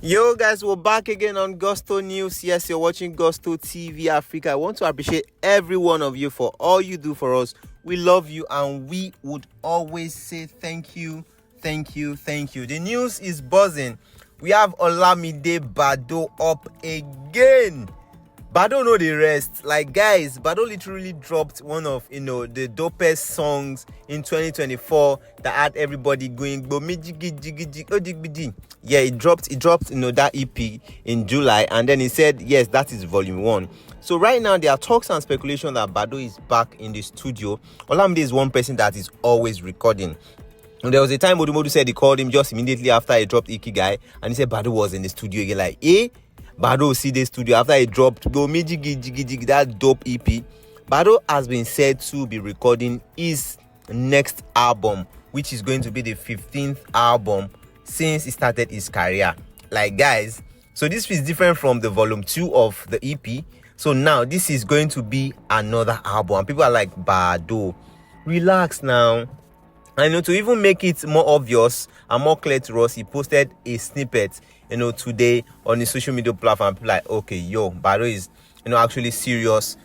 Yo guys, we're back again on Gusto News. Yes, you're watching Gusto TV Africa. I want to appreciate every one of you for all you do for us. We love you and we would always say thank you, thank you, thank you. The news is buzzing. We have Olamide Bado up again. Bado know the rest. Like guys, Bado literally dropped one of the dopest songs in 2024 that had everybody going. Yeah, it dropped that EP in July, and then he said yes, that is volume 1. So right now there are talks and speculation that Bado is back in the studio. Olamide is one person that is always recording. And there was a time Odumodu said he called him just immediately after he dropped Ikigai, and he said Bado was in the studio again. Like, Bado see the studio after he dropped that dope EP. Bado has been said to be recording his next album, which is going to be the 15th album since he started his career. Like guys, so this is different from the volume 2 of the EP. So now this is going to be another album, and people are like, Bado, relax now. And to even make it more obvious and more clear to us, he posted a snippet today on his social media platform. People like, okay, yo, Bado is actually serious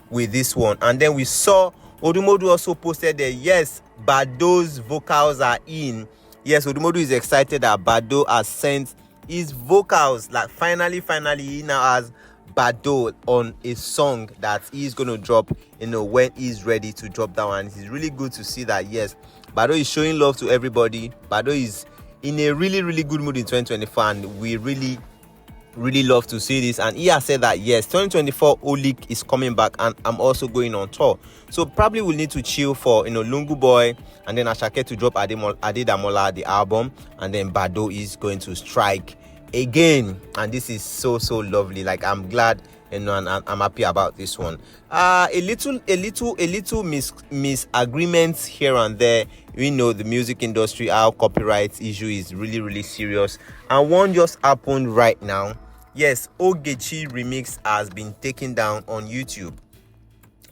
with this one. And then we saw Odumodu also posted that yes, Bado's vocals are in. Yes, Odumodu is excited that Bado has sent his vocals. Like finally he now has Bado on a song that he's going to drop when he's ready to drop that one. It's really good to see that yes, Bado is showing love to everybody. Bado is in a really good mood in 2024, and we really love to see this. And he has said that yes, 2024 Olik is coming back, and I'm also going on tour. So probably we'll need to chill for Lungu Boy, and then Ashake to drop Adedamola the album, and then Bado is going to strike again. And this is so lovely. Like I'm glad and I'm happy about this one. A little misagreements here and there. We know the music industry, our copyright issue is really serious, and one just happened right now. Yes, Ogechi remix has been taken down on YouTube.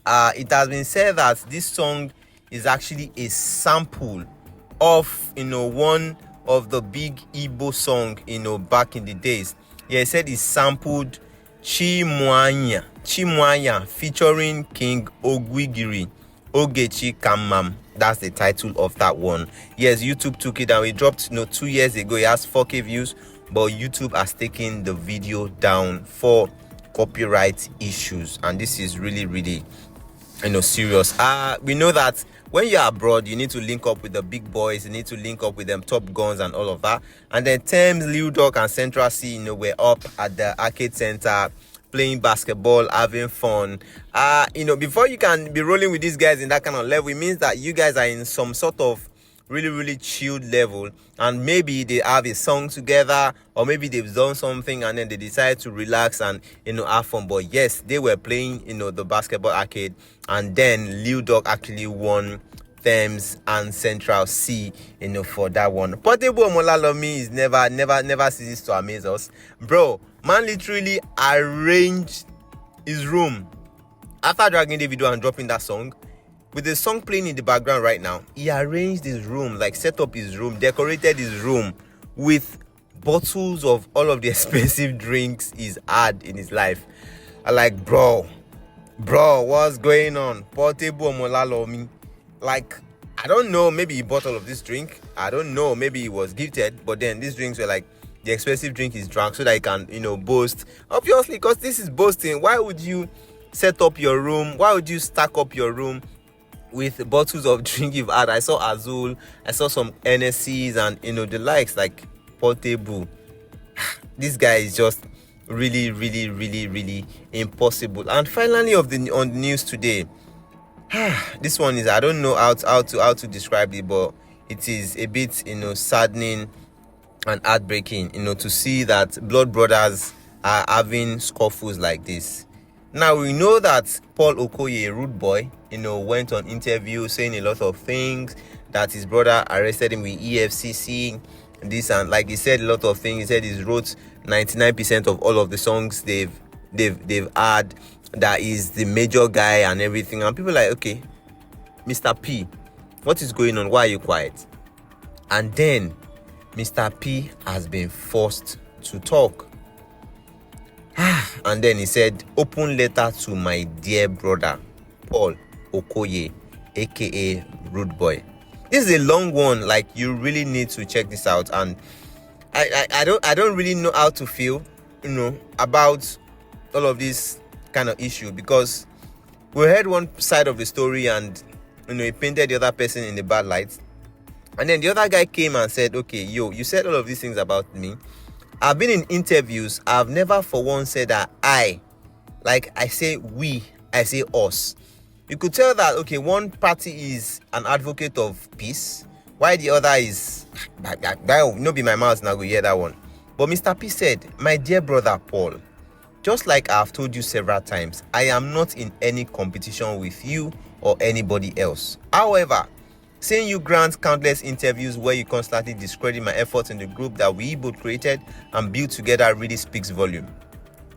It has been said that this song is actually a sample of one of the big Igbo song back in the days. Yeah, it said it sampled Chimwanya featuring King Ogwigiri, Ogechi Kamam. That's the title of that one. Yes, YouTube took it down. It dropped 2 years ago. It has 4K views, but YouTube has taken the video down for copyright issues, and this is really serious. We know that when you're abroad, you need to link up with the big boys, you need to link up with them Top Guns and all of that. And then Thames, Lil Duck and Central C were up at the arcade center playing basketball, having fun. Before you can be rolling with these guys in that kind of level, it means that you guys are in some sort of really chilled level, and maybe they have a song together, or maybe they've done something and then they decide to relax and have fun. But yes, they were playing the basketball arcade, and then Lil Duck actually won Thames and Central C for that one. Portable Omolalomi is never ceases to amaze us. Bro, man literally arranged his room after dragging DAVIDO and dropping that song. With the song playing in the background right now, he arranged his room, like set up his room, decorated his room with bottles of all of the expensive drinks he's had in his life. I'm like, bro, what's going on? Portable Omolalomi. Like, I don't know, maybe he bought all of this drink. I don't know, maybe he was gifted, but then these drinks were like the expensive drink is drunk so that he can, boast. Obviously, because this is boasting. Why would you set up your room? Why would you stack up your room with bottles of drink you've had? I saw Azul, I saw some NSCs and the likes. Like, Portable. This guy is just really impossible. And finally, on the news today, this one is, I don't know how to describe it, but it is a bit saddening and heartbreaking to see that blood brothers are having scuffles like this. Now we know that Paul Okoye, a rude boy, went on interview saying a lot of things, that his brother arrested him with EFCC, this, and like he said a lot of things. He said he's wrote 99% of all of the songs they've had, that is the major guy and everything. And people are like, okay, Mr. P, what is going on? Why are you quiet? And then Mr. P has been forced to talk. And then he said, open letter to my dear brother, Paul Okoye, aka Rude Boy. This is a long one. Like, you really need to check this out. And I don't really know how to feel, about all of this kind of issue, because we heard one side of the story and he painted the other person in the bad light. And then the other guy came and said, okay, you said all of these things about me. I've been in interviews. I've never for once said that I say we, I say us. You could tell that, okay, one party is an advocate of peace, while the other is, that will not be my mouth now, go hear that one. But Mr. P said, my dear brother Paul, just like I've told you several times, I am not in any competition with you or anybody else. However, seeing you grant countless interviews where you constantly discredit my efforts in the group that we both created and built together really speaks volume.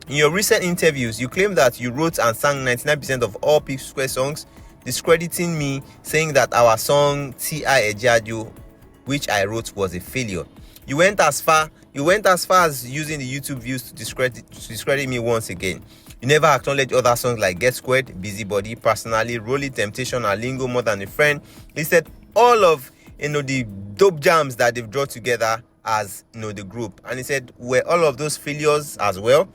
In your recent interviews, you claim that you wrote and sang 99% of all PSquare songs, discrediting me, saying that our song T.I. Ejadu, which I wrote, was a failure. You went as far as using the YouTube views to discredit me once again. You never acknowledge other songs like Get Squared, Busybody, Personally, Rolling Temptation, and Lingo More Than a Friend. Listed all of the dope jams that they've brought together as the group. And he said, were all of those failures as well?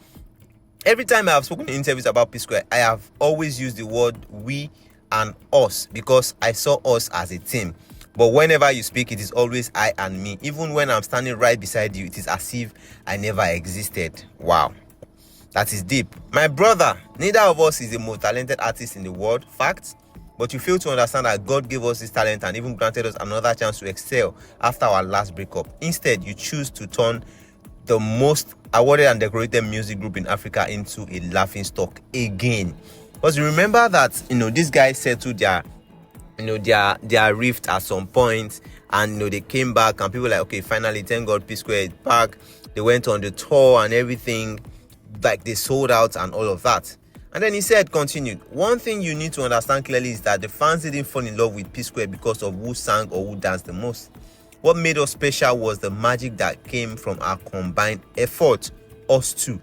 Every time I have spoken in interviews about PSquare, I have always used the word we and us because I saw us as a team. But whenever you speak, it is always I and me. Even when I'm standing right beside you, it is as if I never existed. Wow. That is deep. My brother, neither of us is the most talented artist in the world. Fact. But you fail to understand that God gave us this talent and even granted us another chance to excel after our last breakup. Instead, you choose to turn the most awarded and decorated music group in Africa into a laughing stock again. Because you remember that, these guys settled their rift at some point, and they came back and people were like, okay, finally, thank God PSquare is back. They went on the tour and everything, like they sold out and all of that. And then he said, continued, one thing you need to understand clearly is that the fans didn't fall in love with PSquare because of who sang or who danced the most. What made us special was the magic that came from our combined effort, us two.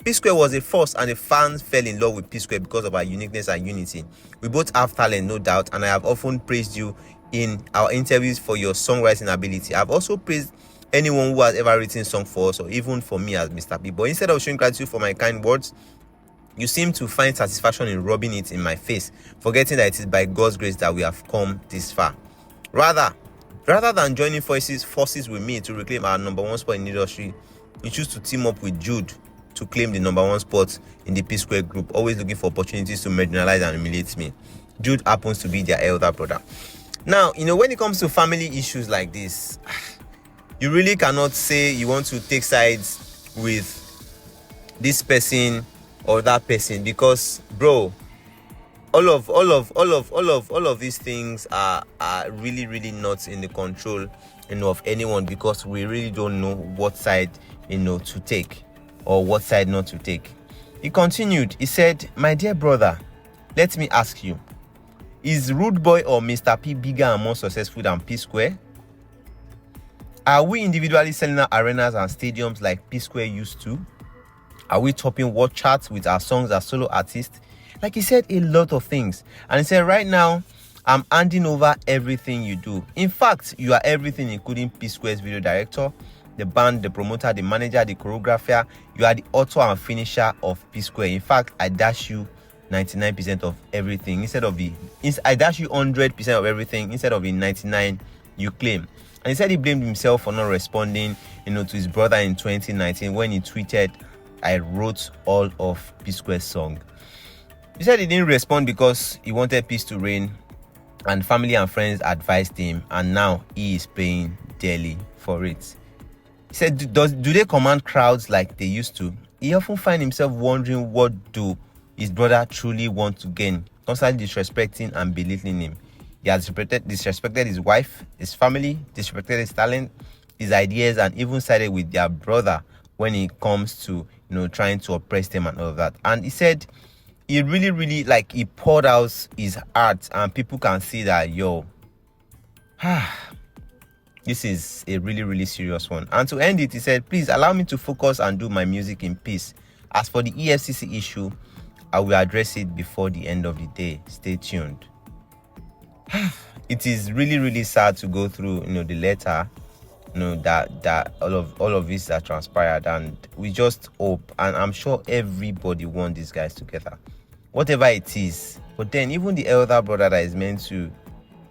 PSquare was a force and the fans fell in love with PSquare because of our uniqueness and unity. We both have talent, no doubt, and I have often praised you in our interviews for your songwriting ability. I've also praised anyone who has ever written song for us, or even for me as Mr. P. But instead of showing gratitude for my kind words, you seem to find satisfaction in rubbing it in my face, forgetting that it is by God's grace that we have come this far. Rather than joining forces with me to reclaim our number one spot in the industry, you choose to team up with Jude to claim the number one spot in the PSquare group, always looking for opportunities to marginalize and humiliate me. Jude happens to be their elder brother. Now, when it comes to family issues like this, you really cannot say you want to take sides with this person or that person, because bro, all of these things are really, really not in the control of anyone, because we really don't know what side to take or what side not to take. He continued, he said, my dear brother, let me ask you, is Rude Boy or Mr. P bigger and more successful than PSquare? Are we individually selling out arenas and stadiums like PSquare used to? Are we topping world charts with our songs as solo artists? Like, he said a lot of things. And he said, right now, I'm handing over everything you do. In fact, you are everything, including PSquare's video director, the band, the promoter, the manager, the choreographer. You are the author and finisher of PSquare. In fact, I dash you 99% of everything I dash you 100% of everything instead of the 99 you claim. And he said he blamed himself for not responding, to his brother in 2019 when he tweeted, I wrote all of PSquare's song. He said he didn't respond because he wanted peace to reign and family and friends advised him, and now he is paying dearly for it. He said, do they command crowds like they used to? He often finds himself wondering, what do his brother truly want to gain, constantly disrespecting and belittling him. He has disrespected his wife, his family, disrespected his talent, his ideas, and even sided with their brother when it comes to trying to oppress them and all of that. And he said he really, really, he poured out his heart, and people can see that, This is a really, really serious one. And to end it, he said, please allow me to focus and do my music in peace. As for the EFCC issue, I will address it before the end of the day. Stay tuned. It is really, really sad to go through, the letter, that all of this that transpired, and we just hope, and I'm sure everybody wants these guys together, whatever it is. But then even the elder brother that is meant to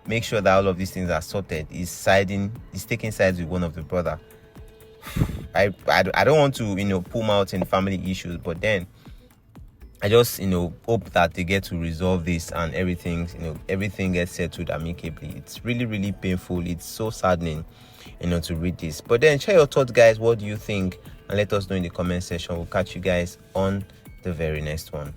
make sure that all of these things are sorted is taking sides with one of the brother. I don't want to pull out in family issues, but then I just hope that they get to resolve this and everything gets settled amicably. It's really, really painful. It's so saddening to read this. But then share your thoughts, guys. What do you think? And let us know in the comment section. We'll catch you guys on the very next one.